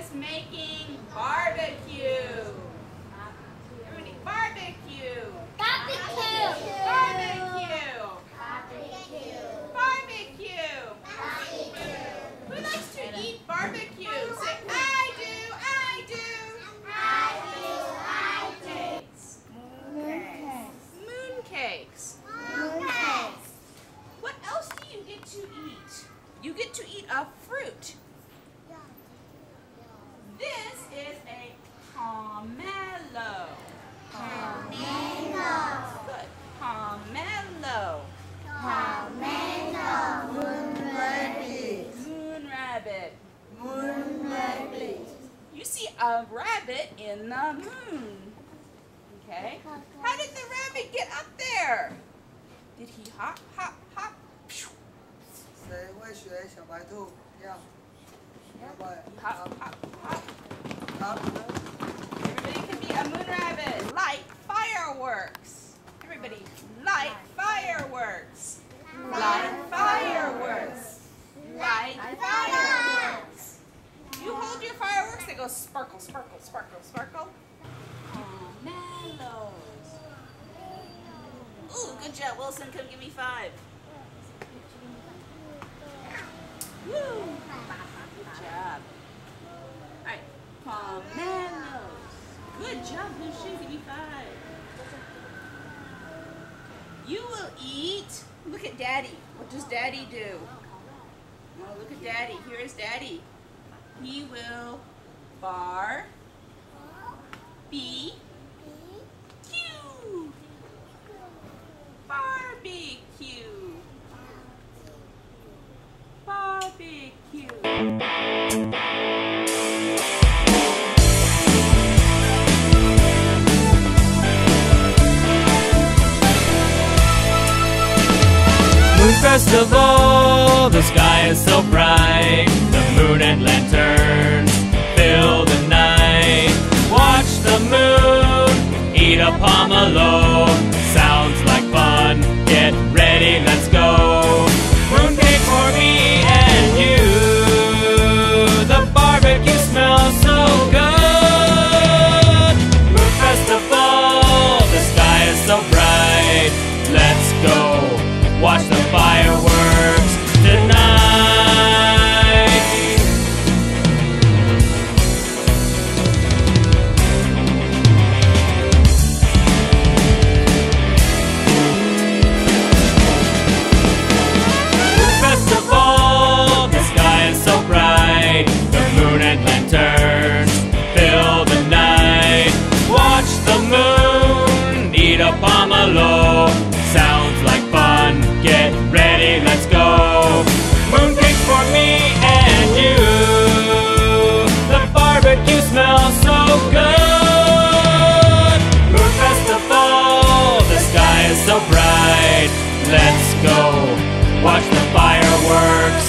is making barbecue. Everybody, barbecue. Barbecue. Barbecue. Barbecue. Barbecue. Who likes to eat barbecue? Say, I do, I do. Mooncakes. What else do you get to eat? You get to eat a fruit. This is a pomelo. Good. Pomelo. Moon rabbit. You see a rabbit in the moon. Okay. How did the rabbit get up there? Did he hop, hop, hop? 谁会学小白兔一样？要不然 Hop, hop, hop. 好。 Everybody can be a moon rabbit. Light fireworks. Everybody, light fireworks. Light fireworks. Light fireworks. You hold your fireworks, they go sparkle, sparkle, sparkle, sparkle. Pomelos. Ooh, good job, Wilson. Come give me 5. Woo. Good job. All right, pomelos. Good job, Lucian. Give me 5. You will eat. Look at Daddy. What does Daddy do? Oh, look at Daddy. Here is Daddy. He will barbecue. Barbecue. Barbecue. Moon Festival, the sky is so bright. The moon and lanterns fill the night. Watch the moon eat a pomelo. Sounds like fun. Get ready, let's go. Mooncake for me and you. The barbecue smells so good. Moon Festival, the sky is so bright. Let's go. Watch the fireworks tonight. Moon Festival, the sky is so bright. The moon and lanterns fill the night. Watch the moon eat a pomelo. Sounds like fun. Get ready, let's go. Mooncake for me and you. The barbecue smells so good. Moon Festival, the sky is so bright. Let's go. Watch the fireworks